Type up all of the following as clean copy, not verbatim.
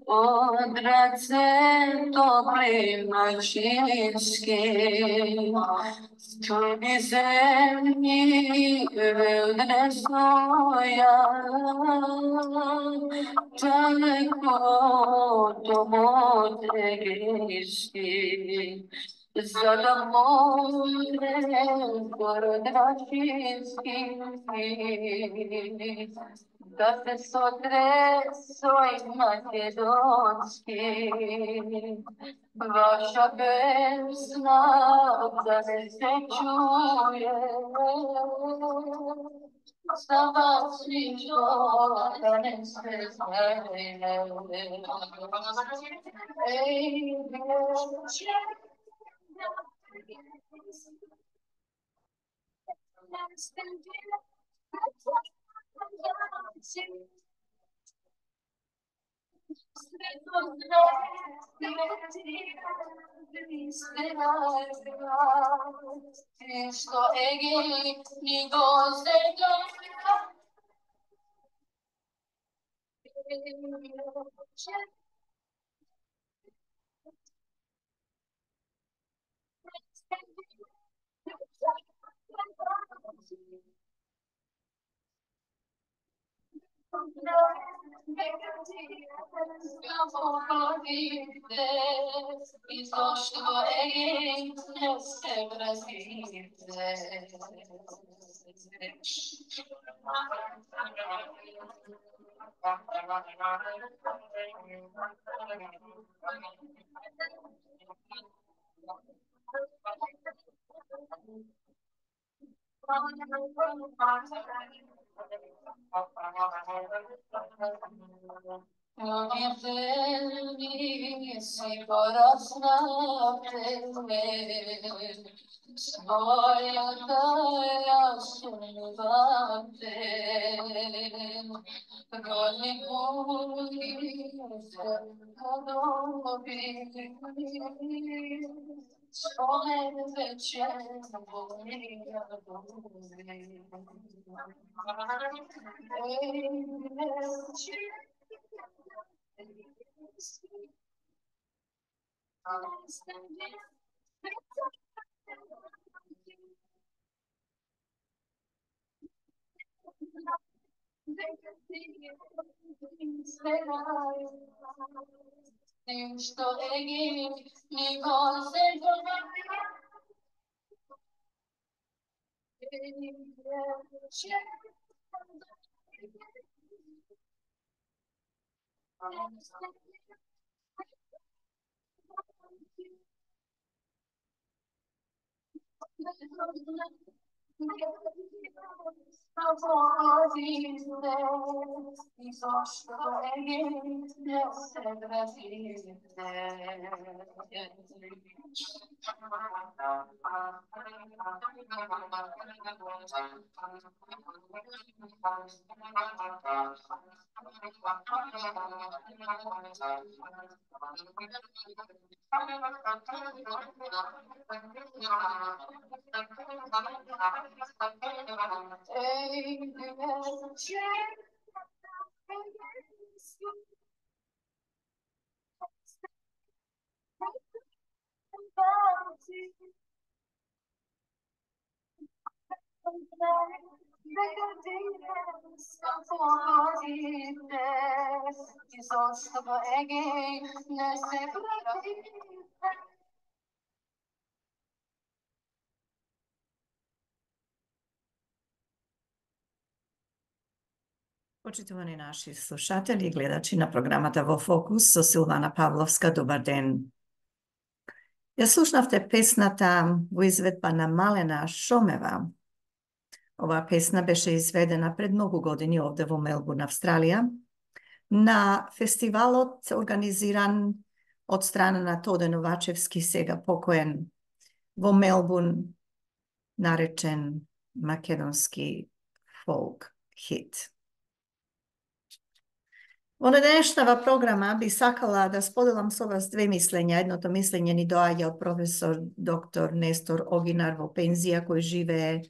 Odradze dobrim načinskim, stubi zemlji vedne svoja, daleko domote griški, zada more gorod načinski, da se sotresoj makedonski, vaša pesma da se čuje, za vas ničo da ne se znaje. Ej, vječe, što egi ni goze i zašto egi ne se vratite. Udivljeni si porasnate, svoja daja sunvate, goli budi se podobi, svoje veće bolija budi. Ej, veće, što egi ni goze i zašto egi ne se vratite. Ej, veće, i zašto egi ne se vratite. Počitovani naši slušatelji i gledači na programata Vo Fokus, so Silvana Pavlovska, dobar den. Ja slušnavte pesnata u izvedbana Malena Šomeva. Ova pesna beše izvedena pred mnogo godini ovdje u Melbourne, Avstralija, na festivalot organiziran od strane Natode Novačevski, sega pokojen, u Melbourne, narečen makedonski folk hit. Ono današnjava programa bi sakala da spodelam s vas dve mišljenja. Jedno to mišljenje ni doaja od profesor dr. Nestor Oginar vo penzija koji žive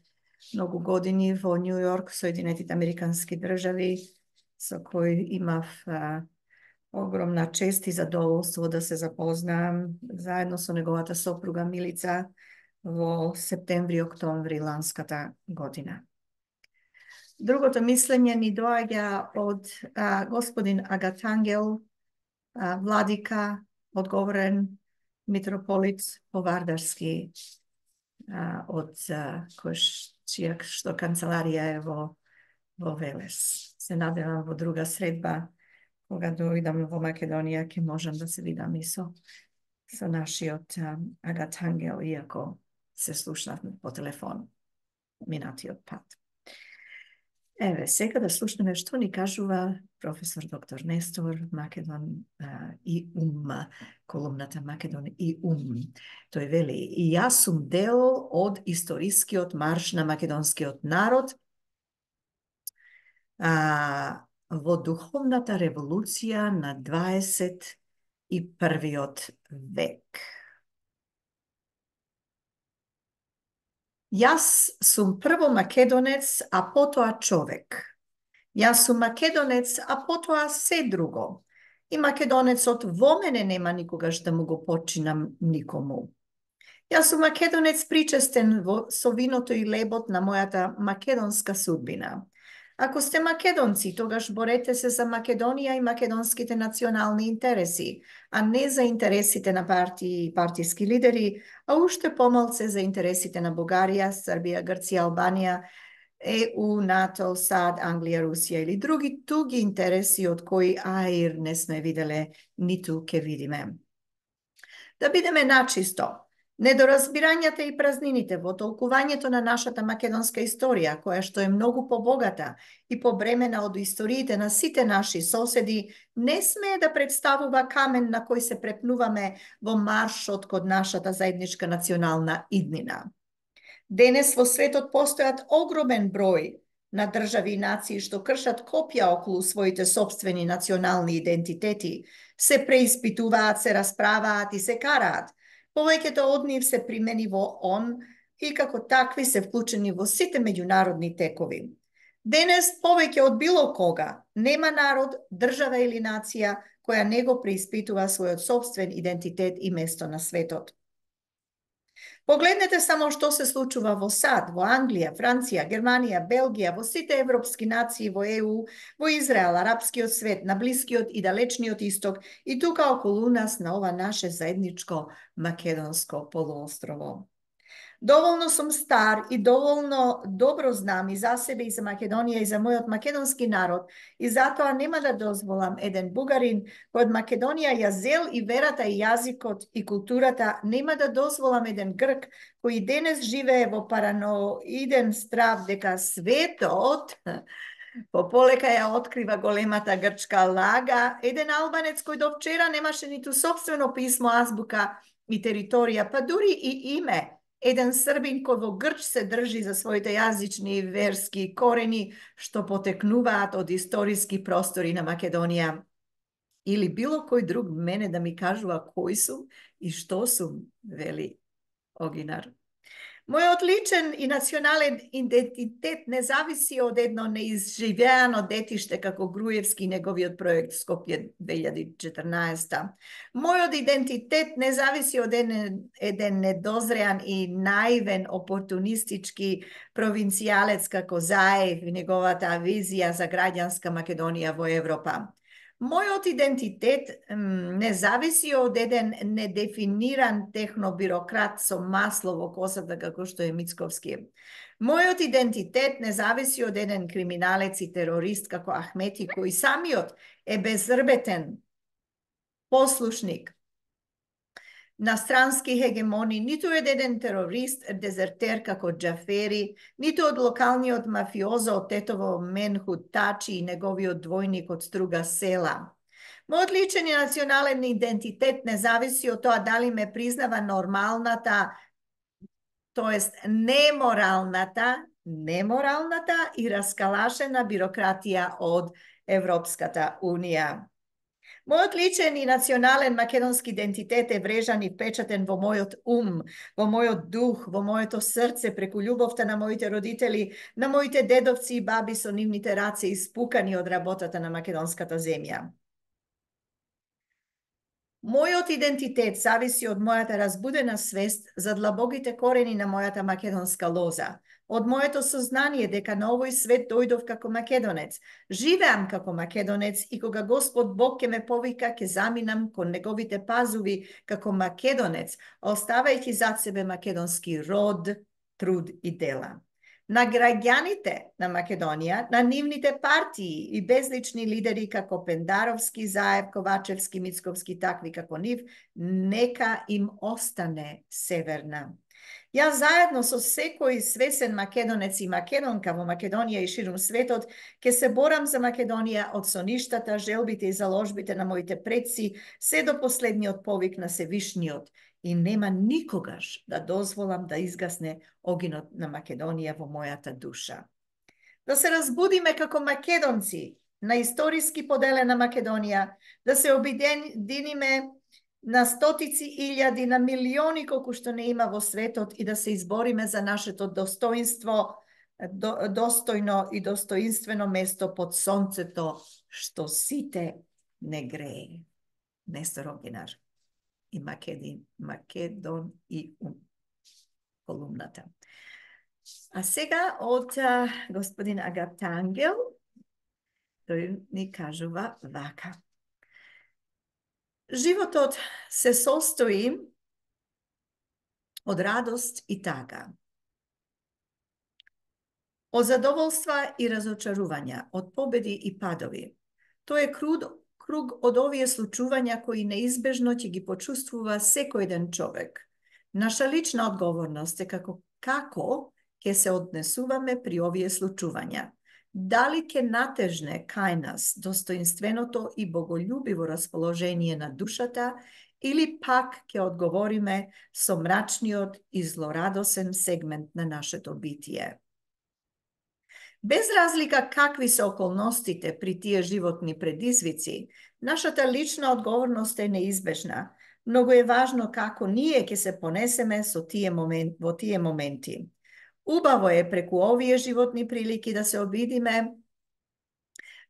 многу години во Нью Йорк, Соединетите Американски држави, со кој имав огромна чест и задоволство да се запознаам заедно со неговата сопруга Милица во септември-октомври ланската година. Другото мислење ни доаѓа од господин Агатангел, владика, одговорен митрополит Повардарски, од чија што канцеларија е во Велес. Се надевам во друга средба, кога дојдам во Македонија, ќе можам да се видам и со нашиот Агатангел, иако се слушнавме по телефон минатиот пат. Еве, сега да слушнеме што ни кажува професор доктор Нестор, Македон и колумната Македон и Тој вели: и јас сум дел од историскиот марш на македонскиот народ во духовната револуција на 21. век. Јас сум прво македонец, а потоа човек. Јас сум македонец, а потоа се друго. И македонецот во мене нема никогаш да му го починам никому. Јас сум македонец причестен со виното и лебот на мојата македонска судбина. Ако сте македонци, тогаш борете се за Македонија и македонските национални интереси, а не за интересите на партии и партиски лидери, а уште помалце за интересите на Бугарија, Србија, Грција, Албанија, ЕУ, НАТО, САД, Англија, Русија или други туги интереси од кои аир не сме виделе, ниту ке видиме. Да бидеме начисто, недоразбирањата и празнините во толкувањето на нашата македонска историја, која што е многу побогата и побремена од историите на сите наши соседи, не смее да представува камен на кој се препнуваме во маршот код нашата заедничка национална иднина. Денес во светот постојат огромен број на држави и нации што кршат копја околу своите собствени национални идентитети, се преиспитуваат, се расправаат и се караат. Повеќето од нив се примени во ООН и како такви се вклучени во сите меѓународни текови. Денес повеќе од било кога нема народ, држава или нација која не го преиспитува својот собствен идентитет и место на светот. Погледнете само што се случува во САД, во Англија, Франција, Германија, Белгија, во сите европски нации, во ЕУ, во Израел, арапскиот свет, на Блискиот и далечниот исток и тука околу нас на ова наше заедничко македонско полуострово. Доволно сум стар и доволно добро знам и за себе и за Македонија и за мојот македонски народ и затоа нема да дозволам еден бугарин кој од Македонија ја зел и верата и јазикот и културата, нема да дозволам еден грк кој денес живее во параноиден страв дека светот пополека ја открива големата грчка лага, еден албанец кој до вчера немаше ниту собствено писмо, азбука и територија, па дури и име, еден србин кој во Грч се држи за своите јазични и верски корени што потекнуваат од историски простори на Македонија. Или било кој друг мене да ми кажува кој сум и што сум, вели Огинар. Мојот личен и национален идентитет не зависи од едно неизживеано детиште како Груевски и неговиот проект Скопје 2014. Мојот идентитет не зависи од еден недозреан и наивен опортунистички провинцијалец како Заев и неговата визија за граѓанска Македонија во Европа. Мојот идентитет не зависи од еден недефиниран технобирократ со масло во косата како што е Мицковски. Мојот идентитет не зависи од еден криминалец и терорист како Ахмети, кој самиот е безрбетен послушник на странски хегемони, ниту еден терорист, дезертер како Џафери, ниту од локалниот мафиозо од Тетово Менхут Тачи и неговиот двојник од Струга Села. Мојот личен и национален идентитет не зависи од тоа дали ме признава нормалната, тоест неморалната и раскалашена бирократија од Европската Унија. Мојот личен и национален македонски идентитет е врежан и впечатен во мојот ум, во мојот дух, во моето срце, преку љубовта на моите родители, на моите дедовци и баби со нивните раце испукани од работата на македонската земја. Мојот идентитет зависи од мојата разбудена свест за длабоките корени на мојата македонска лоза, од моето сознание дека на овој свет дојдов како македонец, живеам како македонец и кога Господ Бог ќе ме повика, ќе заминам кон неговите пазуви како македонец, оставајќи зад себе македонски род, труд и дела. На граѓаните на Македонија, на нивните партии и безлични лидери како Пендаровски, Заев, Ковачевски, Мицковски, такви како нив, нека им остане Северна. Јас заедно со секој свесен македонец и македонка во Македонија и ширум светот ќе се борам за Македонија од соништата, желбите и заложбите на моите предци, се до последниот повик на Севишниот. И нема никогаш да дозволам да изгасне огинот на Македонија во мојата душа. Да се разбудиме како македонци на историски поделена Македонија, да се обединиме на стотици илјади, на милиони колку што не има во светот и да се избориме за нашето достоинство, достојно и достоинствено место под сонцето што сите не грее. Нестор Огинар и Македон и колумната. А сега од господин Агатангел, тој ни кажува вака. Животот се состои од радост и тага, од задоволства и разочарувања, од победи и падови. Тој е круг од овие случувања кои неизбежно ќе ги почувствува секој еден човек. Наша лична одговорност е како ќе се однесуваме при овие случувања. Дали ќе натежне кај нас достоинственото и боголюбиво расположение на душата или пак ќе одговориме со мрачниот и злорадосен сегмент на нашето битие. Без разлика какви се околностите при тие животни предизвици, нашата лична одговорност е неизбежна. Многу е важно како ние ќе се понесеме во тие моменти. Убаво е преку овие животни прилики да се обидиме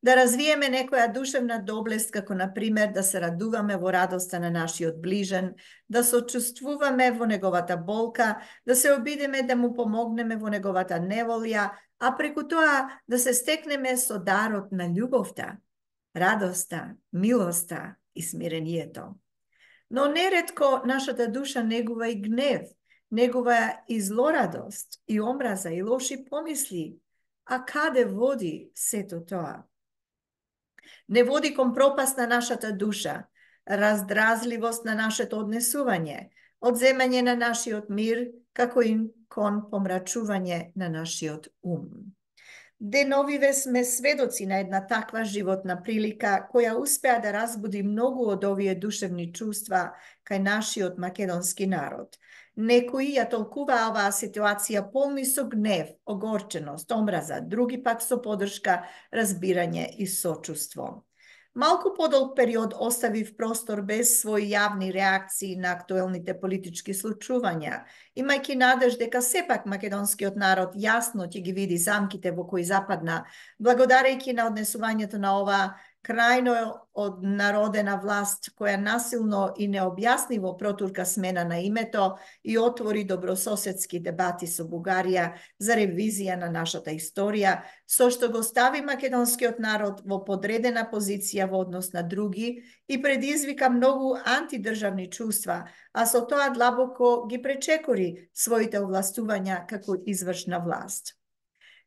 да развиеме некоја душевна доблест, како например да се радуваме во радоста на нашиот ближен, да сочувствуваме во неговата болка, да се обидиме да му помогнеме во неговата неволја, а преку тоа да се стекнеме со дарот на љубовта, радоста, милоста и смирението. Но неретко нашата душа негува и гнев, негува и злорадост, и омраза, и лоши помисли. А каде води сето тоа? Не води кон пропаст на нашата душа, раздразливост на нашето однесување, одземање на нашиот мир, како и кон помрачување на нашиот ум. Деновиве сме сведоци на една таква животна прилика, која успеа да разбуди многу од овие душевни чувства кај нашиот македонски народ. Некои ја толкуваа оваа ситуација полни со гнев, огорченост, омраза, други пак со поддршка, разбирање и сочувство. Малку подолг период оставив простор без своји јавни реакции на актуелните политички случувања, имајќи надеж дека сепак македонскиот народ јасно ќе ги види замките во кои западна, благодарејќи на однесувањето на оваа крајно однародена власт, која насилно и необјасниво протурка смена на името и отвори добрососедски дебати со Бугарија за ревизија на нашата историја, со што го стави македонскиот народ во подредена позиција во однос на други и предизвика многу антидржавни чувства, а со тоа длабоко ги пречекори своите овластувања како извршна власт.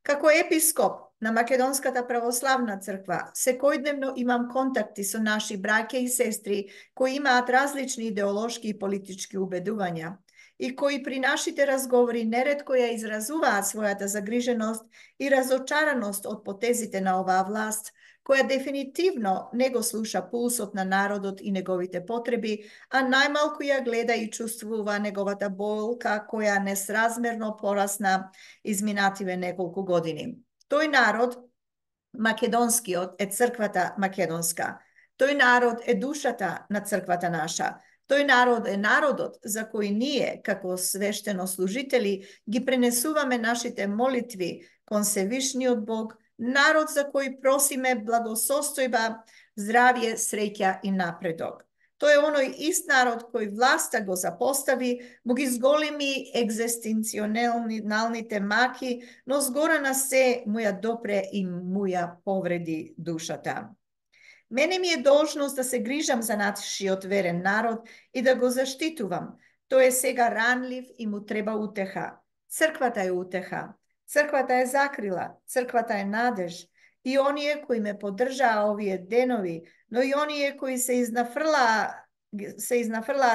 Како епископ на Македонската православна црква, секојдневно имам контакти со наши браќа и сестри кои имаат различни идеолошки и политички убедувања и кои при нашите разговори неретко ја изразуваат својата загриженост и разочараност од потезите на оваа власт, која дефинитивно не го слуша пулсот на народот и неговите потреби, а најмалку ја гледа и чувствува неговата болка која несразмерно порасна изминативе неколку години. Тој народ, македонскиот, е црквата македонска. Тој народ е душата на црквата наша. Тој народ е народот за кој ние, како свештено служители, ги пренесуваме нашите молитви кон Севишниот Бог, народ за кој просиме благосостојба, здравје, среќа и напредок. Тој е оној ист народ кој власта го запостави, му ги зголеми екзистенционалните маки, но згора на се му ја допре и му ја повреди душата. Мене ми е должност да се грижам за нашиот верен народ и да го заштитувам. Тој е сега ранлив и му треба утеха. Црквата е утеха. Црквата е закрила. Црквата е надеж. И оние кои ме поддржаа овие денови, но и оние кои се изнафрлаа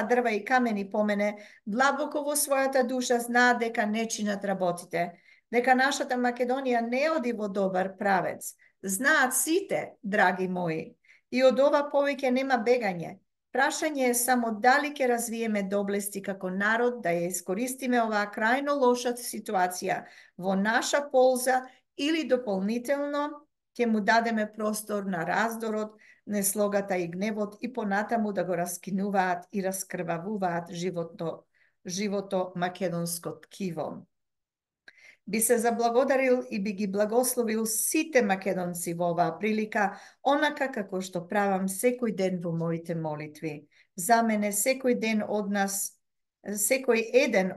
дрва и камени по мене, длабоко во својата душа знаат дека не чинат работите, дека нашата Македонија не оди во добар правец. Знаат сите, драги мои, и од ова повеќе нема бегање. Прашање е само дали ќе развиеме доблести како народ да ја искористиме оваа крајно лоша ситуација во наша полза или дополнително ќе му дадеме простор на раздорот, неслогата и гневот и понатаму да го раскинуваат и раскрвавуваат живото македонско ткиво. Би се заблагодарил и би ги благословил сите македонци во оваа прилика, онака како што правам секој ден во моите молитви. За мене секој еден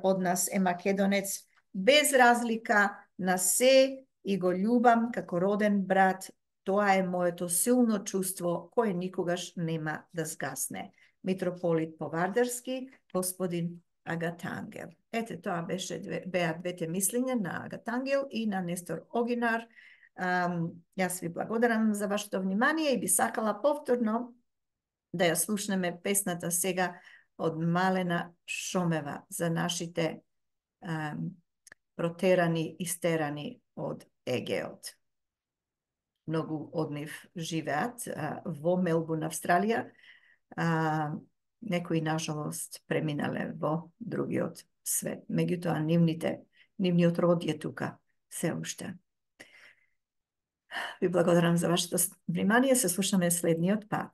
од нас е македонец, без разлика на се, и го љубам како роден брат. Тоа е моето силно чувство кое никогаш нема да згасне. Митрополит Повардарски, господин Агатангел. Ете, тоа беа двете мислења на Агатангел и на Нестор Огинар. Јас ви благодарам за вашето внимание и би сакала повторно да ја слушнеме песната сега од Малена Шомева за нашите протерани и стерани од Егеот. Многу од нив живеат во Мелбурн, Австралија. Некои, нажалост, преминале во другиот свет. Меѓутоа, нивниот род е тука се уште. Ви благодарам за вашето внимание. Се слушаме следниот пат.